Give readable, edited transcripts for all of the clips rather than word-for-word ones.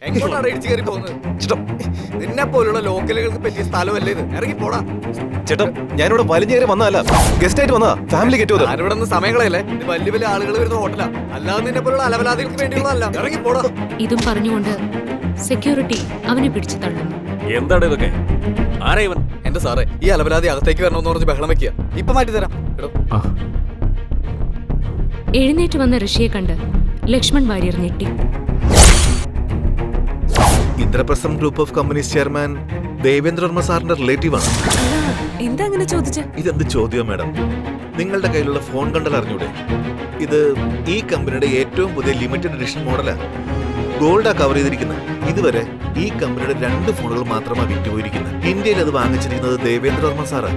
എങ്ങോട്ടാണ് ഇടിച്ചു കയറി പോകുന്നത്? നിന്നെ പോലുള്ള ലോക്കലുകൾക്ക് പറ്റിയ സ്ഥലമല്ലേ ഇത്? ഇറങ്ങി പോടാ. ചേട്ടാ ഞാനിവിടെ വലിഞ്ഞേറി വന്നതല്ല, ഗസ്റ്റ് ആയിട്ട് വന്നതാ. ഫാമിലി കെട്ടുവത്. ഞാനിവിടെ നിന്ന് സമയങ്ങളല്ലേ? ഇത് വലിയ വലിയ ആളുകൾ വരുന്ന ഹോട്ടലാ, അല്ലാതെ നിന്നെ പോലുള്ള അലവലാദികൾക്ക് വേണ്ടിയുള്ളതല്ല. ഇറങ്ങി പോടാ. ഇതും പറഞ്ഞുകൊണ്ട് സെക്യൂരിറ്റി അവനെ പിടിച്ചു തള്ളുന്നു. എന്താണ് ഇതൊക്കെ? ആരാ ഇവൻ? എന്റെ സാറേ, ഈ അലവലാതി അകത്തേക്ക് വരണമെന്ന് പറഞ്ഞ് ബഹളം വെക്കുക. ഇപ്പൊ മാറ്റി തരാം. എഴുന്നേറ്റ് വന്ന ഋഷിയെ കണ്ട് ലക്ഷ്മൺ വാര്യർ ഞെട്ടി. Indraprastham group of companies chairman Devendra Varma സാറിന്റെ റിലേറ്റീവ് ആണ്. എന്താ അങ്ങനെ ചോദിച്ച? ഇതെന്ത് ചോദ്യം മാഡം? നിങ്ങളുടെ കയ്യിലുള്ള ഫോൺ കണ്ടാൽ അറിഞ്ഞൂടെ? ഇത് ഈ കമ്പനിയുടെ ഏറ്റവും പുതിയ ലിമിറ്റഡ് എഡിഷൻ മോഡലാ. ഗോൾഡാ കവർ ചെയ്തിരിക്കുന്നത്. ഇതുവരെ ഈ കമ്പനിയുടെ 2 ഫോണുകൾ മാത്രമാണ് വിറ്റുപോയിരിക്കുന്നത്. ഇന്ത്യയിൽ അത് വാങ്ങിച്ചിരിക്കുന്നത് ദേവേന്ദ്ര വർമ്മ സാറാ.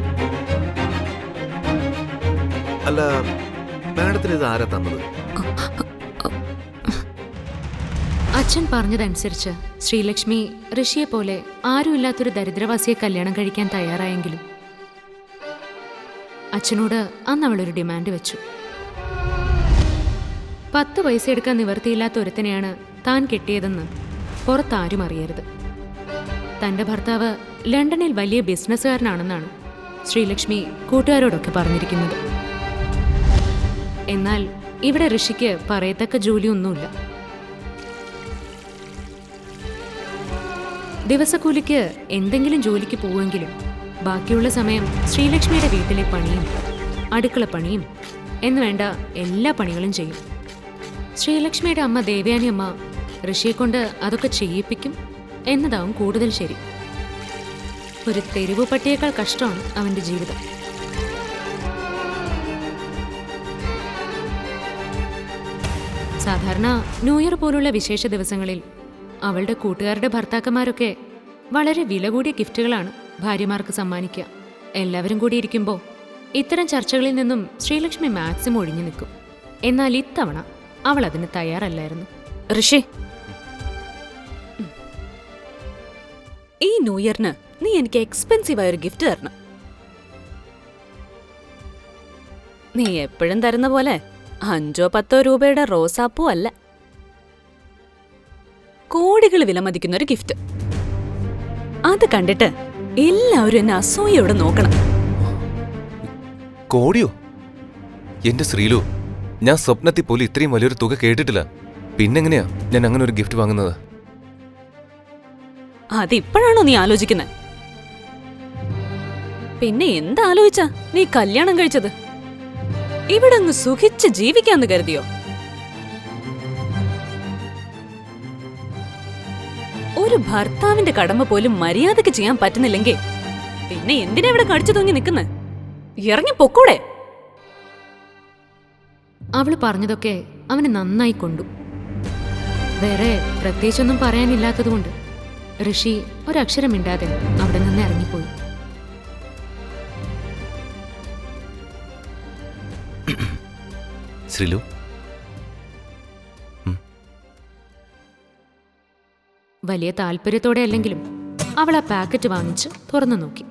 അല്ല, മാഡത്തിന് ഇത് ആരാ തന്നത്? അച്ഛൻ പറഞ്ഞതനുസരിച്ച് ശ്രീലക്ഷ്മി ഋഷിയെ പോലെ ആരുമില്ലാത്തൊരു ദരിദ്രവാസിയെ കല്യാണം കഴിക്കാൻ തയ്യാറായെങ്കിലും അച്ഛനോട് അന്ന് അവളൊരു ഡിമാൻഡ് വെച്ചു. 10 പൈസ എടുക്കാൻ നിവർത്തിയില്ലാത്ത ഒരുത്തനെയാണ് താൻ കെട്ടിയതെന്ന് പുറത്താരും അറിയരുത്. തന്റെ ഭർത്താവ് ലണ്ടനിൽ വലിയ ബിസിനസ്സുകാരനാണെന്നാണ് ശ്രീലക്ഷ്മി കൂട്ടുകാരോടൊക്കെ പറഞ്ഞിരിക്കുന്നത്. എന്നാൽ ഇവിടെ ഋഷിക്ക് പറയത്തക്ക ജോലിയൊന്നുമില്ല. ദിവസക്കൂലിക്ക് എന്തെങ്കിലും ജോലിക്ക് പോവുമെങ്കിലും ബാക്കിയുള്ള സമയം ശ്രീലക്ഷ്മിയുടെ വീട്ടിലെ പണിയും അടുക്കളപ്പണിയും എന്ന് വേണ്ട എല്ലാ പണികളും ചെയ്യും. ശ്രീലക്ഷ്മിയുടെ അമ്മ ദേവയാനി അമ്മ ഋഷിയെ കൊണ്ട് അതൊക്കെ ചെയ്യിപ്പിക്കും എന്നതാവും കൂടുതൽ ശരി. ഒരു തെരുവു പട്ടിയേക്കാൾ കഷ്ടമാണ് അവന്റെ ജീവിതം. സാധാരണ ന്യൂ ഇയർ പോലുള്ള വിശേഷ ദിവസങ്ങളിൽ അവളുടെ കൂട്ടുകാരുടെ ഭർത്താക്കന്മാരൊക്കെ വളരെ വില കൂടിയ ഗിഫ്റ്റുകളാണ് ഭാര്യമാർക്ക് സമ്മാനിക്കുക. എല്ലാവരും കൂടി ഇരിക്കുമ്പോൾ ഇത്തരം ചർച്ചകളിൽ നിന്നും ശ്രീലക്ഷ്മി മാക്സിമം ഒഴിഞ്ഞു നിൽക്കും. എന്നാൽ ഇത്തവണ അവൾ അതിന് തയ്യാറല്ലായിരുന്നു. ഋഷി, ഈ ന്യൂ ഇയറിന് നീ എനിക്ക് എക്സ്പെൻസീവ് ആയൊരു ഗിഫ്റ്റ് തരണം. നീ എപ്പോഴും തരുന്ന പോലെ 5-10 രൂപയുടെ റോസാപ്പൂ അല്ല, കോടികൾ വിലമതിക്കുന്ന ഒരു ഗിഫ്റ്റ്. അത് കണ്ടിട്ട് എല്ലാവരും എന്നെ അസൂയോടെ നോക്കണം. കോടിയോ? എന്റെ ശ്രീലു, ഞാൻ സ്വപ്നത്തിൽ പോലും ഇത്രയും വലിയൊരു തുക കേട്ടിട്ടില്ല. പിന്നെങ്ങനെയാ ഞാൻ അങ്ങനെ ഒരു ഗിഫ്റ്റ് വാങ്ങുന്നത്? അതിപ്പോഴാണോ നീ ആലോചിക്കുന്നത്? പിന്നെ എന്താലോചിച്ചാ നീ കല്യാണം കഴിച്ചത്? ഇവിടെ അങ്ങ് സുഖിച്ച് ജീവിക്കാന്ന് കരുതിയോ? ഒരു ഭർത്താവിന്റെ കടമ പോലും മര്യാദക്ക് ചെയ്യാൻ പറ്റുന്നില്ലെങ്കിൽ പിന്നെ എന്തിനാ ഇവിടെ കടിച്ചു തൂങ്ങി നിൽക്കുന്നത്? ഇറങ്ങി പൊക്കൂടെ? അവള് പറഞ്ഞതൊക്കെ അവന് നന്നായി കൊണ്ടു. വേറെ പ്രത്യേകിച്ചൊന്നും പറയാനില്ലാത്തതുകൊണ്ട് ഋഷി ഒരക്ഷരം മിണ്ടാതെ അവിടെ നിന്ന് ഇറങ്ങിപ്പോയി. ശ്രീലു, വലിയ താല്പര്യത്തോടെ അല്ലെങ്കിലും അവൾ ആ പാക്കറ്റ് വാങ്ങിച്ച് തുറന്നു നോക്കി.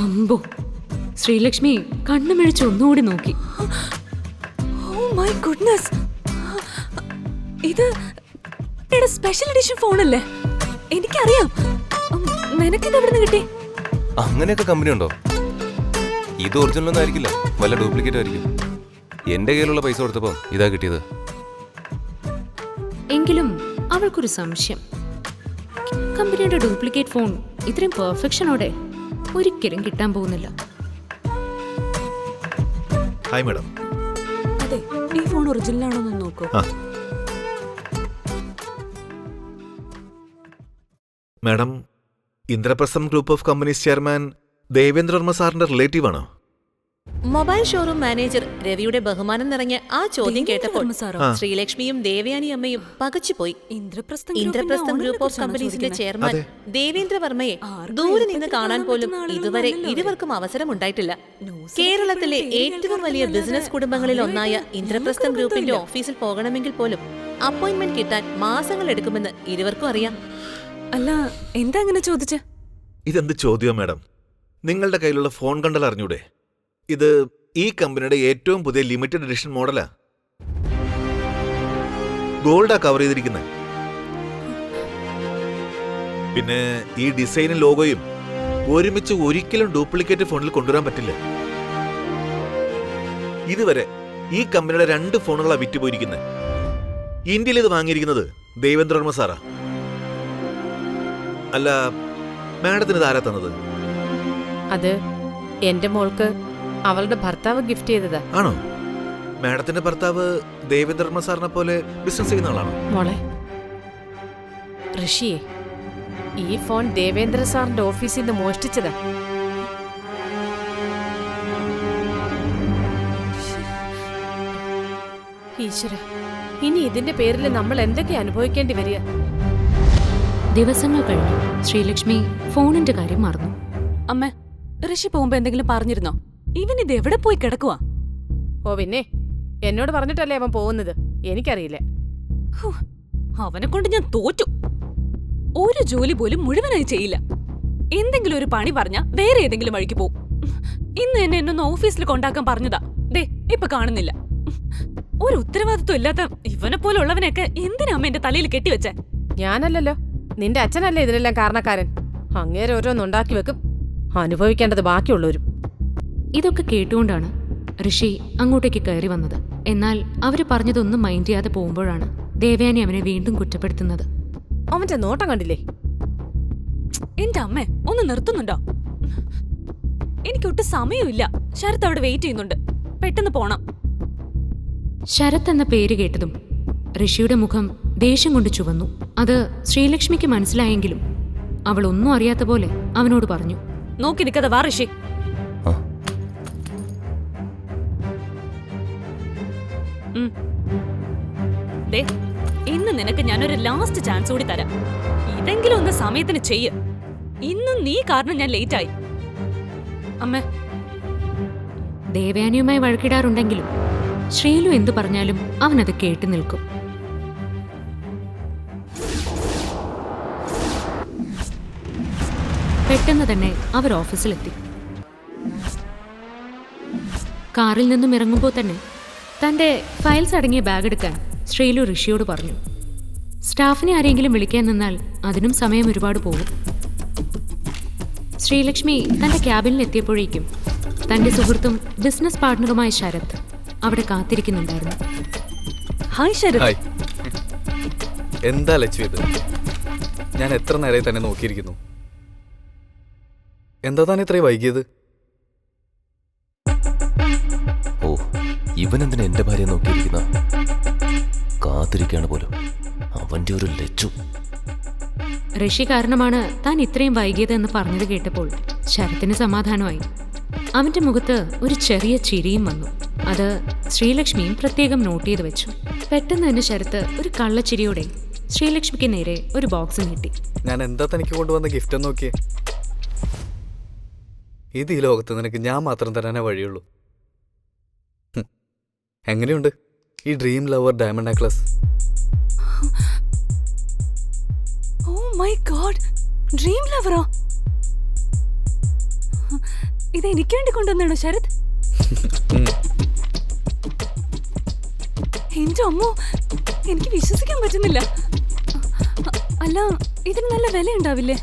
അമ്പോ! ശ്രീലക്ഷ്മി കണ്ണുമിഴിച്ച് ഒന്നുകൂടി നോക്കി. ഓ മൈ ഗുഡ്നസ്, ഇത് സ്പെഷ്യൽ എഡിഷൻ ഫോണല്ലേ? എനിക്കറിയാം. നിനക്കിത് എവിടെ നിന്ന് കിട്ടി? അങ്ങനെയൊക്കെ കമ്പനി ഉണ്ടോ? ഇത് ഒറിജിനൽ ഒന്നും ആയിരിക്കില്ല, വല്ല ഡ്യൂപ്ലിക്കേറ്റ് ആയിരിക്കും. എന്റെ കയ്യിലുള്ള പൈസ കൊടുത്തപ്പോ ഇതാ കിട്ടിയത്. എങ്കിലും അവൾക്കൊരു സംശയം. കമ്പനിയുടെ ഡ്യൂപ്ലിക്കേറ്റ് ഫോൺ ഇത്രയും പെർഫെക്ഷനോടെ ഒരിക്കലും കിട്ടാൻ പോകുന്നില്ല. Hi madam. അതെ, ഈ ഫോൺ ഒറിജിനൽ ആണോ എന്ന് നോക്കൂ. Madam, Indraprastham group of companies chairman Devendra Varma സാറിന്റെ റിലേറ്റീവ് ആണോ? മൊബൈൽ ഷോറൂം മാനേജർ രവിയുടെ ബഹുമാനം നിറഞ്ഞ ആ ചോദ്യം കേട്ടപ്പോൾ ശ്രീലക്ഷ്മിയും ദേവയാനി അമ്മയും പകച്ചുപോയി. ഇന്ദ്രപ്രസ്ഥം ഗ്രൂപ്പ് ഓഫ് കമ്പനീസിന്റെ ചെയർമാൻ ദേവേന്ദ്ര വർമ്മയെ ദൂരെ നിന്ന് കാണാൻ പോലും ഇതുവരെ ഇരുവർക്കും അവസരം ഉണ്ടായിട്ടില്ല. കേരളത്തിലെ ഏറ്റവും വലിയ ബിസിനസ് കുടുംബങ്ങളിൽ ഒന്നായ ഇന്ദ്രപ്രസ്ഥം ഗ്രൂപ്പിന്റെ ഓഫീസിൽ പോകണമെങ്കിൽ പോലും അപ്പോയിന്റ്മെന്റ് കിട്ടാൻ മാസങ്ങൾ എടുക്കുമെന്ന് ഇരുവർക്കും അറിയാം. അല്ല, എന്താ അങ്ങനെ ചോദിച്ചേ? ഇതെന്ത് ചോദ്യം മാഡം? നിങ്ങളുടെ കയ്യിലുള്ള ഫോൺ കണ്ടാൽ അറിഞ്ഞൂടെ? ഇത് ഈ കമ്പനിയുടെ ഏറ്റവും പുതിയ ലിമിറ്റഡ് എഡിഷൻ മോഡലാ. ഗോൾഡാ കവർ ചെയ്തിരിക്കുന്നത്. പിന്നെ ഈ ഡിസൈനും ലോഗോയും ഒരുമിച്ച് ഒരിക്കലും ഡ്യൂപ്ലിക്കേറ്റ് ഫോണിൽ കൊണ്ടുവരാൻ പറ്റില്ല. ഇതുവരെ ഈ കമ്പനിയുടെ 2 ഫോണുകളാണ് വിറ്റുപോയിരിക്കുന്നത്. ഇന്ത്യയിൽ ഇത് വാങ്ങിയിരിക്കുന്നത് ദേവേന്ദ്രവർമ്മ സാറാ. അല്ല, മാഡത്തിന് ഇത് ആരാ തന്നത്? അത് എന്റെ മോൾക്ക് അവളുടെ ഭർത്താവ് ഗിഫ്റ്റ് ചെയ്തതാ. ആണോ? മാഡത്തിന്റെ ഭർത്താവ് ദേവേന്ദ്രവർമ്മ സാറിനെ പോലെ ബിസിനസ് ചെയ്യുന്ന ആളാണോ? മോളെ ഋഷിയെ, ഈ ഫോൺ ദേവേന്ദ്ര സാറിന്റെ ഓഫീസിൽ നിന്ന് മോഷ്ടിച്ചതാ. ഈശ്വര, ഇനി ഇതിന്റെ പേരിൽ നമ്മൾ എന്തൊക്കെ അനുഭവിക്കേണ്ടി വരിക? ദിവസങ്ങൾ കഴിഞ്ഞു. ശ്രീലക്ഷ്മി ഫോണിന്റെ കാര്യം മറന്നു. അമ്മ, ഋഷി പോകുമ്പോ എന്തെങ്കിലും പറഞ്ഞിരുന്നോ? ഇവൻ ഇത് എവിടെ പോയി കിടക്കുവാ? ഓ പിന്നെ, എന്നോട് പറഞ്ഞിട്ടല്ലേ അവൻ പോകുന്നത്? എനിക്കറിയില്ല. അവനെ കൊണ്ട് ഞാൻ തോറ്റു. ഒരു ജോലി പോലും മുഴുവനായി ചെയ്യില്ല. എന്തെങ്കിലും ഒരു പണി പറഞ്ഞാ വേറെ ഏതെങ്കിലും വഴിക്ക് പോവും. ഇന്ന് എന്നെ എന്നൊന്ന് ഓഫീസിൽ കൊണ്ടാക്കാൻ പറഞ്ഞതാ. ദേ ഇപ്പൊ കാണുന്നില്ല. ഒരു ഉത്തരവാദിത്വം ഇല്ലാത്ത ഇവനെ പോലുള്ളവനെയൊക്കെ എന്തിനാ അമ്മ എന്റെ തലയിൽ കെട്ടിവെച്ചേ? ഞാനല്ലല്ലോ, നിന്റെ അച്ഛനല്ലേ ഇതിനെല്ലാം കാരണക്കാരൻ. അങ്ങേരെ ഓരോന്നുണ്ടാക്കി വെക്കും, അനുഭവിക്കേണ്ടത് ബാക്കിയുള്ളവരും. ഇതൊക്കെ കേട്ടുകൊണ്ടാണ് ഋഷി അങ്ങോട്ടേക്ക് കയറി വന്നത്. എന്നാൽ അവര് പറഞ്ഞതൊന്നും മൈൻഡ് ചെയ്യാതെ പോകുമ്പോഴാണ് ദേവയാനി അവനെ വീണ്ടും കുറ്റപ്പെടുത്തുന്നത്. അവന്റെ നോട്ടം കണ്ടില്ലേ? എന്റെ അമ്മ ഒന്ന് നിർത്തുന്നുണ്ടോ? എനിക്കൊട്ടും സമയമില്ല. ശരത്ത് അവിടെ വെയിറ്റ് ചെയ്യുന്നുണ്ട്. പെട്ടെന്ന് പോണം. ശരത് എന്ന പേര് കേട്ടതും ഋഷിയുടെ മുഖം ദേഷ്യം കൊണ്ട് ചുവന്നു. അത് ശ്രീലക്ഷ്മിക്ക് മനസ്സിലായെങ്കിലും അവൾ ഒന്നും അറിയാത്ത പോലെ അവനോട് പറഞ്ഞു. നോക്കി നിൽക്കാതെ വാ ഋഷി. ദേ, ഇന്ന് നിനക്ക് ഞാനൊരു ലാസ്റ്റ് ചാൻസ് കൂടി തരാം. ഇതെങ്കിലും ഒന്ന് സമയത്തിന് ചെയ്യ്. ഇന്നും നീ കാരണം ഞാൻ ലേറ്റ് ആയി. അമ്മ, ദേവയാനിയുമായി വഴക്കിടാറുണ്ടെങ്കിലും ശ്രീലു എന്തു പറഞ്ഞാലും അവനത് കേട്ടു നിൽക്കും. പെട്ടെന്ന് തന്നെ അവർ ഓഫീസിലെത്തി. കാറിൽ നിന്നും ഇറങ്ങുമ്പോൾ തന്നെ തന്റെ ഫയൽസ് അടങ്ങിയ ബാഗ് എടുക്കാൻ ശ്രീലു ഋഷിയോട് പറഞ്ഞു. സ്റ്റാഫിനെ ആരെങ്കിലും വിളിക്കാൻ നിന്നാൽ അതിനും സമയം ഒരുപാട് പോകും. ശ്രീലക്ഷ്മി തന്റെ ക്യാബിനിൽ എത്തിയപ്പോഴേക്കും തന്റെ സുഹൃത്തും ബിസിനസ് പാർട്ട്ണറുമായ ശരത് അവിടെ കാത്തിരിക്കുന്നുണ്ടായിരുന്നു. ഹായ് ശരത്. ഹായ്. എന്താ ലക്ഷ്മി ഇത്? ഞാൻ എത്ര നേരമായി തന്നെ നോക്കിയിരിക്കുന്നു. എന്താ താൻ ഇത്രയും വൈകിയത്? ഓ, ഇവനെന്തിനാ എന്റെ ഭാര്യയെ നോക്കിയിരിക്കുന്ന? കാത്തിരിക്കാണ് പോലും. അവന്റെ ഒരു ലച്ചു. ഋഷി കാരണമാണ് താൻ ഇത്രയും വൈകിയതെന്ന് പറഞ്ഞത് കേട്ടപ്പോൾ ശരത്തിന് സമാധാനമായി. അവന്റെ മുഖത്ത് ഒരു ചെറിയ ചിരിയും വന്നു. അത് ശ്രീലക്ഷ്മിയും പ്രത്യേകം നോട്ട് ചെയ്ത് വെച്ചു. പെട്ടെന്ന് തന്നെ ശരത്ത് ഒരു കള്ളച്ചിരിയോടെ ശ്രീലക്ഷ്മിക്ക് നേരെ ഒരു ബോക്സ് നീട്ടി. ഞാൻ എന്താ തനിക്ക് കൊണ്ടുവന്ന ഗിഫ്റ്റ് നോക്കിയേ. ഇത് ഈ ലോകത്ത് നിനക്ക് ഞാൻ മാത്രം തരാനേ വഴിയുള്ളൂ. എങ്ങനെയുണ്ട് ഈ dream lover diamond necklace? Oh my god, dream ലവറോ? ഇത് എനിക്ക് വേണ്ടി കൊണ്ടുവന്നാണോ ശരത്? എന്റെ അമ്മോ, എനിക്ക് വിശ്വസിക്കാൻ പറ്റുന്നില്ല. അല്ല, ഇതിന് നല്ല വില ഉണ്ടാവില്ലേ?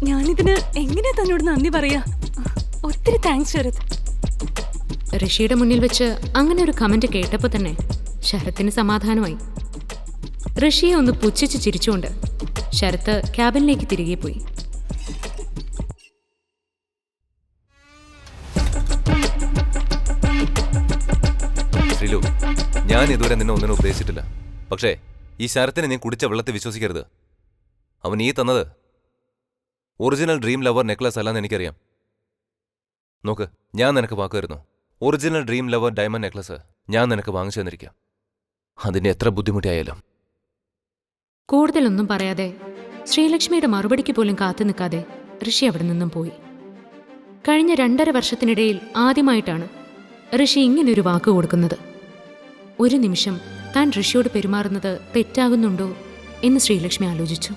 ഞാനിതിന് എങ്ങനെയാ തന്നോട് നന്ദി പറയാ? ഒത്തിരി താങ്ക്സ് ശരത്. ഋഷിയുടെ മുന്നിൽ വെച്ച് അങ്ങനെ ഒരു കമന്റ് കേട്ടപ്പോൾ തന്നെ ശരത്തിന് സമാധാനമായി. ഋഷിയെ ഒന്ന് പുച്ഛിച്ച് ചിരിച്ചുകൊണ്ട് ശരത്ത് ക്യാബിനിലേക്ക് തിരികെ പോയി. ശ്രീലു, ഞാൻ ഇതുവരെ നിന്നെ ഒന്നിനും ഉപദേശിച്ചിട്ടില്ല. പക്ഷേ ഈ ശരത്തിനെ നീ കുടിച്ച വെള്ളത്തെ വിശ്വസിക്കരുത്. അവൻ ഈ തന്നത് ഒറിജിനൽ ഡ്രീം ലവർ നെക്ലസ് അല്ലാന്ന് എനിക്കറിയാം. നോക്ക്, ഞാൻ നിനക്ക് വാക്കുതരുന്നു. Original dream lover diamond necklace ഞാൻ നിനക്ക് വാങ്ങിച്ചു തന്നിരിക്കാം. അതിന് എത്ര ബുദ്ധിമുട്ടിയായാലും. കൂടുതലൊന്നും പറയാതെ ശ്രീലക്ഷ്മിയുടെ മറുപടിക്ക് പോലും കാത്തു നിൽക്കാതെ ഋഷി അവിടെ നിന്നും പോയി. കഴിഞ്ഞ 2.5 വർഷത്തിനിടയിൽ ആദ്യമായിട്ടാണ് ഋഷി ഇങ്ങനൊരു വാക്ക് കൊടുക്കുന്നത്. ഒരു നിമിഷം താൻ ഋഷിയോട് പെരുമാറുന്നത് തെറ്റാകുന്നുണ്ടോ എന്ന് ശ്രീലക്ഷ്മി ആലോചിച്ചു.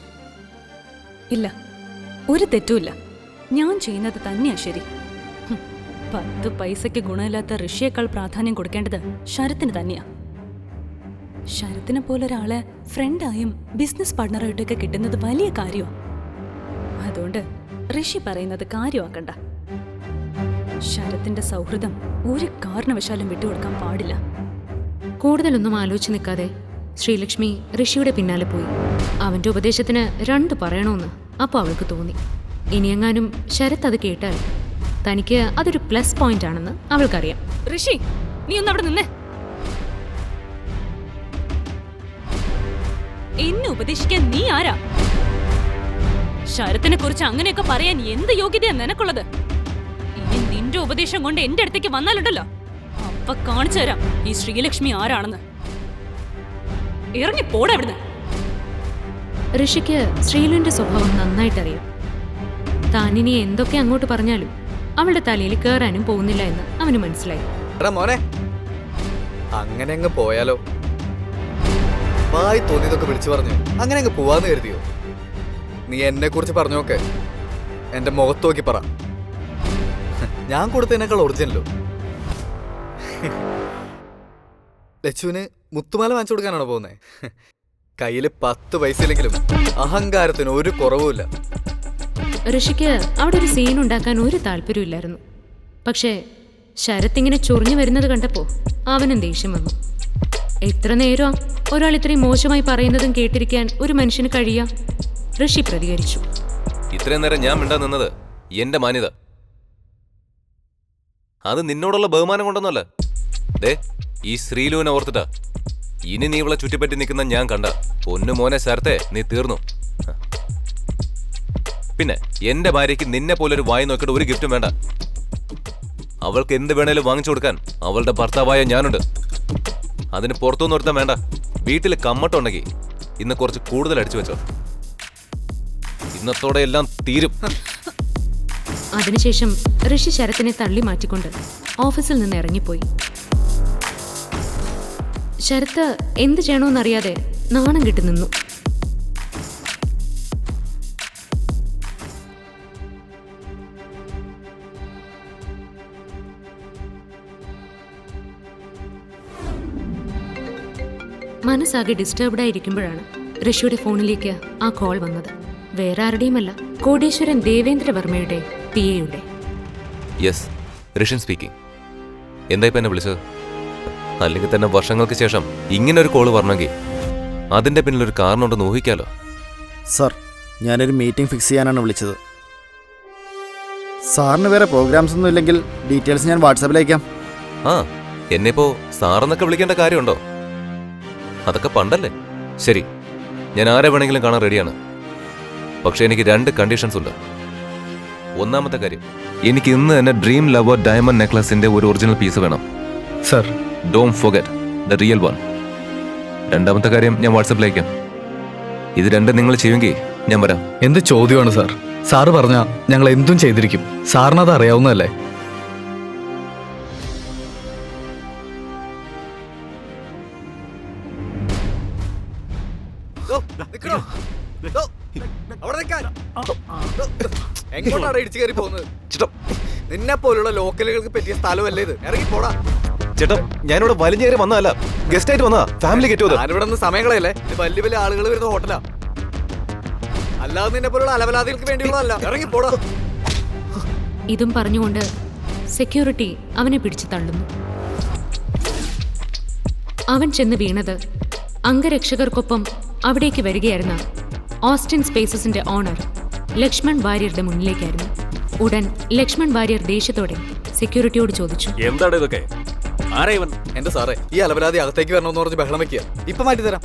ഇല്ല, ഒരു തെറ്റുമില്ല. ഞാൻ ചെയ്യുന്നത് തന്നെയാ ശരി. 10 പൈസയ്ക്ക് ഗുണമില്ലാത്ത ഋഷിയേക്കാൾ പ്രാധാന്യം കൊടുക്കേണ്ടത് ശരത്തിന് തന്നെയാ. ശരത്തിനെ പോലെ ഒരാളെ ഫ്രണ്ടായും ബിസിനസ് പാർട്ണറായിട്ടൊക്കെ കിട്ടുന്നത് വലിയ കാര്യമാണ്. അതുകൊണ്ട് ഋഷി പറയുന്നത് കാര്യമാക്കണ്ട. ശരത്തിന്റെ സൗഹൃദം ഒരു കാരണവശാലും വിട്ടുകൊടുക്കാൻ പാടില്ല. കൂടുതലൊന്നും ആലോചിച്ച് നിൽക്കാതെ ശ്രീലക്ഷ്മി ഋഷിയുടെ പിന്നാലെ പോയി. അവന്റെ ഉപദേശത്തിന് 2 പറയണമെന്ന് അപ്പോൾ അവൾക്ക് തോന്നി. ഇനിയെങ്ങാനും ശരത് അത് കേട്ടാൽ തനിക്ക് അതൊരു പ്ലസ് പോയിന്റ് ആണെന്ന് അവൾക്കറിയാം. ഋഷി, നീ ഒന്ന് അവിടെ നിന്നേ. എന്നെ ഉപദേശിക്കാൻ നീ ആരാ? ശരത്തിനെ കുറിച്ച് അങ്ങനെയൊക്കെ പറയാൻ എന്ത് യോഗ്യതയാ നിനക്കുള്ളത്? ഇനി നിന്റെ ഉപദേശം കൊണ്ട് എന്റെ അടുത്തേക്ക് വന്നാലുണ്ടല്ലോ, അപ്പൊ കാണിച്ചു തരാം ഈ ശ്രീലക്ഷ്മി ആരാണെന്ന്. ഇറങ്ങി പോടാ ഇവിടുന്ന്. ഋഷിക്ക് ശ്രീലുവിന്റെ സ്വഭാവം നന്നായിട്ടറിയാം. താനിനി എന്തൊക്കെ അങ്ങോട്ട് പറഞ്ഞാലും അവളുടെ തലയിൽ കയറാനും പോകുന്നില്ല എന്ന് അവന് മനസ്സിലായി. എടാ മോനെ, അങ്ങനെ അങ്ങ് പോയാലോ? വായി തോന്നിയതൊക്കെ വിളിച്ചു പറഞ്ഞു അങ്ങനെ അങ്ങ് പോവാന്ന് കരുതിയോ? നീ എന്നെ കുറിച്ച് പറഞ്ഞു നോക്കെ, എന്റെ മുഖത്ത് നോക്കി പറ. ഞാൻ കൊടുത്തതിനേക്കാൾ ഒറിജിനലോ? ലച്ചുവിന് മുത്തുമാല വാങ്ങിച്ചു കൊടുക്കാനാണോ പോകുന്നേ? കയ്യിൽ 10 പൈസ ഇല്ലെങ്കിലും അഹങ്കാരത്തിന് ഒരു കുറവുമില്ല. ഋഷിക്ക് അവിടെ ഒരു സീൻ ഉണ്ടാക്കാൻ ഒരു താല്പര്യമില്ലായിരുന്നു. പക്ഷേ ശരത് ഇങ്ങനെ ചൊറിഞ്ഞു വരുന്നത് കണ്ടപ്പോൾ അവനും ദേഷ്യം വന്നു. എത്ര നേരം ഒരാൾ ഇത്രയും മോശമായി പറയുന്നതും കേട്ടിരിക്കാൻ ഒരു മനുഷ്യന് കഴിയാ? ഋഷി പ്രതികരിച്ചു. ഇത്രയും നേരം ഞാൻ മിണ്ടാ നിന്നത് എന്റെ മാന്യത. അത് നിന്നോടുള്ള ബഹുമാനം കൊണ്ടൊന്നുമല്ല. ദേ, ഈ ശ്രീലുവിനെ ഓർത്തിട്ടാ. ഇനി നീ ഇവളെ ചുറ്റിപ്പറ്റി നിൽക്കുന്ന ഞാൻ കണ്ട പൊന്നു മോനെ ശരത്തെ, നീ തീർന്നു. പിന്നെ എന്റെ ഭാര്യയ്ക്ക് നിന്നെ പോലൊരു വായി നോക്കിയിട്ട് ഒരു ഗിഫ്റ്റും വേണ്ട. അവൾക്ക് എന്ത് വേണേലും വാങ്ങിച്ചു കൊടുക്കാൻ അവളുടെ ഭർത്താവായ ഞാനുണ്ട്. അതിന് പുറത്തുനിന്ന് ഒരുത്തം വേണ്ട. വീട്ടിൽ കമ്മട്ടുണ്ടെങ്കിൽ ഇന്ന് കുറച്ച് കൂടുതൽ അടിച്ചു വെച്ചോ. ഇന്നത്തോടെ എല്ലാം തീരും. അതിനുശേഷം ഋഷി ശരത്തിനെ തള്ളി മാറ്റിക്കൊണ്ട് ഓഫീസിൽ നിന്ന് ഇറങ്ങിപ്പോയി. ശരത്ത് എന്ത് ചെയ്യണമെന്നറിയാതെ നാണം കെട്ടി നിന്നു. മനസ്സാകെ ഡിസ്റ്റർബ്ഡ് ആയിരിക്കുമ്പോഴാണ് ഋഷിയുടെ ഫോണിലേക്ക് ആ കോൾ വന്നത്. വേറെ ആരുടെയുമല്ല, കോടീശ്വരൻ ദേവേന്ദ്രവർമ്മയുടെ PA-യുടെ. Yes, Rishan speaking. എന്തായിപ്പോ എന്നെ വിളിച്ചത്? അല്ലെങ്കിൽ തന്നെ വർഷങ്ങൾക്ക് ശേഷം ഇങ്ങനെ ഒരു കോള് വരണമെങ്കിൽ അതിന്റെ പിന്നിലൊരു കാരണമുണ്ടെന്ന് ഊഹിക്കാലോ. സർ, ഞാനൊരു മീറ്റിംഗ് ഫിക്സ് ചെയ്യാനാണ് വിളിച്ചത്. സാറിന് വേറെ പ്രോഗ്രാംസ് ഒന്നും ഇല്ലെങ്കിൽ ഡീറ്റെയിൽസ് ഞാൻ വാട്സാപ്പിൽ അയക്കാം. ആ, എന്നെപ്പോ സാറെന്നൊക്കെ വിളിക്കേണ്ട കാര്യമുണ്ടോ? അതൊക്കെ പണ്ടല്ലേ. ശരി, ഞാൻ ആരെ വേണമെങ്കിലും കാണാൻ റെഡിയാണ്. പക്ഷെ എനിക്ക് 2 കണ്ടീഷൻസ് ഉണ്ട്. ഒന്നാമത്തെ കാര്യം, എനിക്ക് ഇന്ന് തന്നെ ഡ്രീം ലവർ ഡയമണ്ട് നെക്ലസിന്റെ ഒരു ഒറിജിനൽ പീസ് വേണം. Sir, don't forget the real one. രണ്ടാമത്തെ കാര്യം ഞാൻ വാട്സാപ്പിലേക്കാം. ഇത് 2 നിങ്ങൾ ചെയ്യുമെങ്കിൽ ഞാൻ വരാം. എന്ത് ചോദ്യമാണ് സാർ? സാറ് പറഞ്ഞാൽ ഞങ്ങൾ എന്തും ചെയ്തിരിക്കും. സാറിനത് അറിയാവുന്നതല്ലേ? എങ്ങോട്ടാണ് ഇടിച്ചു കയറി പോകുന്നത്? നിന്നെ പോലുള്ള ലോക്കലുകൾക്ക് പറ്റിയ സ്ഥലമല്ലേ ഇത്? ഇറങ്ങി പോടാ. ചേട്ടാ, ഞാനിവിടെ വലിഞ്ഞേറി വന്നതല്ല, ഗസ്റ്റ് ആയിട്ട് വന്നതാ. ഫാമിലി കെട്ടുവത്. ഞാനിവിടെ നിന്ന് സമയങ്ങളല്ലേ? ഇത് വലിയ വലിയ ആളുകൾ വരുന്ന ഹോട്ടലാ. അല്ലാതെ നിന്നെ പോലുള്ള അലവലാദികൾക്ക് വേണ്ടിയുള്ളതല്ല. ഇറങ്ങി പോടാ. ഇതും പറഞ്ഞുകൊണ്ട് സെക്യൂരിറ്റി അവനെ പിടിച്ചു തള്ളുന്നു. അവൻ ചെന്ന് വീണത് അംഗരക്ഷകർക്കൊപ്പം അവിടേക്ക് വരികയായിരുന്ന ഓസ്റ്റിൻ സ്പേസസിന്റെ ഓണർ ലക്ഷ്മൺ വാര്യരുടെ മുന്നിലേക്കായിരുന്നു. ഉടൻ ലക്ഷ്മൺ വാര്യർ ദേഷ്യത്തോടെ സെക്യൂരിറ്റിയോട് ചോദിച്ചു, എന്താണ് ഇതൊക്കെ? ആരാ ഇവൻ? എന്റെ സാറേ, ഈ അലവലാതി അകത്തേക്ക് വരണമെന്ന് പറഞ്ഞ് ബഹളം വെക്കുക. ഇപ്പൊ മാറ്റി തരാം.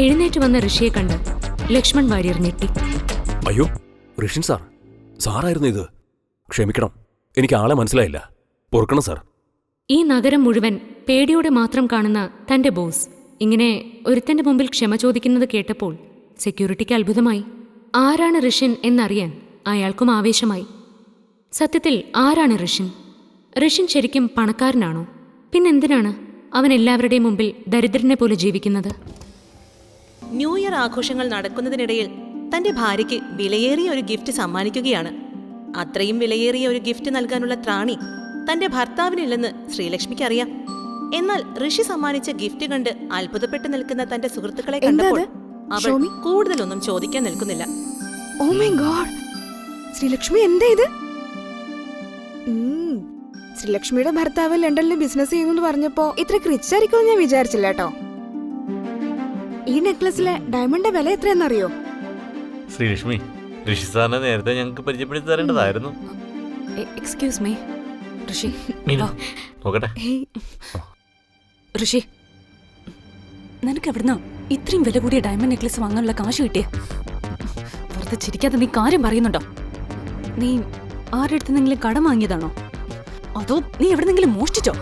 എഴുന്നേറ്റ് വന്ന ഋഷിയെ കണ്ട് ലക്ഷ്മൺ വാര്യർ ഞെട്ടി. അയ്യോ, ഋഷിൻ സാർ, സാറായിരുന്നു ഇത്. ക്ഷമിക്കണം, എനിക്ക് ആളെ മനസ്സിലായില്ല. പൊറുക്കണം സാർ. ഈ നഗരം മുഴുവൻ പേടിയോടെ മാത്രം കാണുന്ന തന്റെ ബോസ് ഇങ്ങനെ ഒരുത്തന്റെ മുമ്പിൽ ക്ഷമ ചോദിക്കുന്നത് കേട്ടപ്പോൾ സെക്യൂരിറ്റിക്ക് അത്ഭുതമായി. ആരാണ് ഋഷിൻ എന്നറിയാൻ അയാൾക്കും ആവേശമായി. സത്യത്തിൽ ആരാണ് ഋഷിൻ? ഋഷിൻ ശരിക്കും പണക്കാരനാണോ? പിന്നെന്തിനാണ് അവൻ എല്ലാവരുടെയും മുമ്പിൽ ദരിദ്രനെ പോലെ ജീവിക്കുന്നത്? ന്യൂ ഇയർ ആഘോഷങ്ങൾ നടക്കുന്നതിനിടയിൽ തന്റെ ഭാര്യയ്ക്ക് വിലയേറിയ ഒരു ഗിഫ്റ്റ് സമ്മാനിക്കുകയാണ്. അത്രയും വിലയേറിയ ഒരു ഗിഫ്റ്റ് നൽകാനുള്ള ത്രാണി തന്റെ ഭർത്താവിനില്ലെന്ന് ശ്രീലക്ഷ്മിക്ക് അറിയാം. എന്നാൽ ഋഷി സമ്മാനിച്ച ഗിഫ്റ്റ് കണ്ട് അത്ഭുതപ്പെട്ടു നിൽക്കുന്ന തന്റെ സുഹൃത്തുക്കളെ കണ്ടപ്പോൾ അവൾ കൂടുതലൊന്നും ചോദിക്കാൻ നിൽക്കുന്നില്ല. ഓ മൈ ഗോഡ്, ശ്രീലക്ഷ്മി എന്താ ഇത്? ശ്രീലക്ഷ്മിയുടെ ഭർത്താവ് ലണ്ടനിൽ ബിസിനസ് ചെയ്യുന്നു പറഞ്ഞപ്പോ ഇത്ര റിച്ച് ആയിരിക്കുമെന്ന് ഞാൻ വിചാരിച്ചില്ല കേട്ടോ. ഈ നെക്ലസിലെ ഡയമണ്ടിന്റെ വില എത്രയെന്നറിയോ? ശ്രീലക്ഷ്മി, ഋഷി സാറിനെ നേരത്തെ ഞങ്ങൾക്ക് പരിചയപ്പെടുത്തി തരേണ്ടതായിരുന്നു. എക്സ്ക്യൂസ് മീ ഋഷി, നോക്കട്ടെ. ഋഷി, നിനക്ക് എവിടുന്ന ഇത്രയും വില കൂടിയ ഡയമണ്ട് നെക്ലസ് വാങ്ങാനുള്ള കാശ് കിട്ടിയ? വെറുതെ ചിരിക്കാതെ നീ കാര്യം പറയുന്നുണ്ടോ? നീ ആരുടെ അടുത്തെങ്കിലും കടം വാങ്ങിയതാണോ? അതോ നീ എവിടെന്നെങ്കിലും മോഷ്ടിച്ചോ?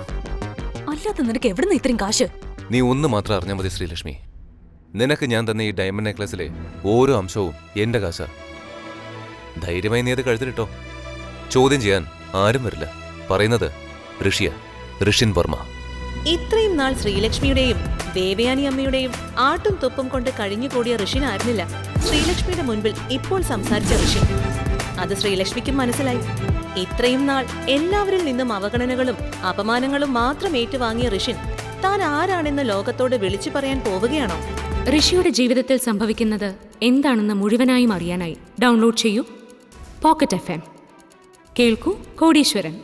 അല്ലാതെ നിനക്ക് എവിടുന്ന ഇത്രയും കാശ്? നീ ഒന്ന് മാത്രം അറിഞ്ഞാൽ മതി ശ്രീലക്ഷ്മി. നിനക്ക് ഞാൻ തന്ന ഈ ഡയമണ്ട് നെക്ലസിലെ ഓരോ അംശവും എന്റെ കാശ. ധൈര്യമായി നീ അത് കഴുത്തിലിട്ടോ. ചോദ്യം ചെയ്യാൻ ആരും വരില്ല. പറയുന്നത് ഋഷിയ, ഋഷിൻ വർമ്മ. ഇത്രയും നാൾ ശ്രീലക്ഷ്മിയുടെയും ദേവയാനി അമ്മയുടെയും ആട്ടും തുപ്പും കൊണ്ട് കഴിഞ്ഞുകൂടിയ ഋഷിനായിരുന്നില്ല ശ്രീലക്ഷ്മിയുടെ മുൻപിൽ ഇപ്പോൾ സംസാരിച്ച ഋഷി. അത് ശ്രീലക്ഷ്മിക്കും മനസ്സിലായി. ഇത്രയും നാൾ എല്ലാവരിൽ നിന്നും അവഗണനകളും അപമാനങ്ങളും മാത്രം ഏറ്റുവാങ്ങിയ ഋഷിൻ താൻ ആരാണെന്ന് ലോകത്തോട് വിളിച്ചു പറയാൻ പോവുകയാണോ? ഋഷിയുടെ ജീവിതത്തിൽ സംഭവിക്കുന്നത് എന്താണെന്ന് മുഴുവനായും അറിയാനായി ഡൗൺലോഡ് ചെയ്യൂ പോക്കറ്റ് FM. കേൾക്കൂ കോടീശ്വരൻ.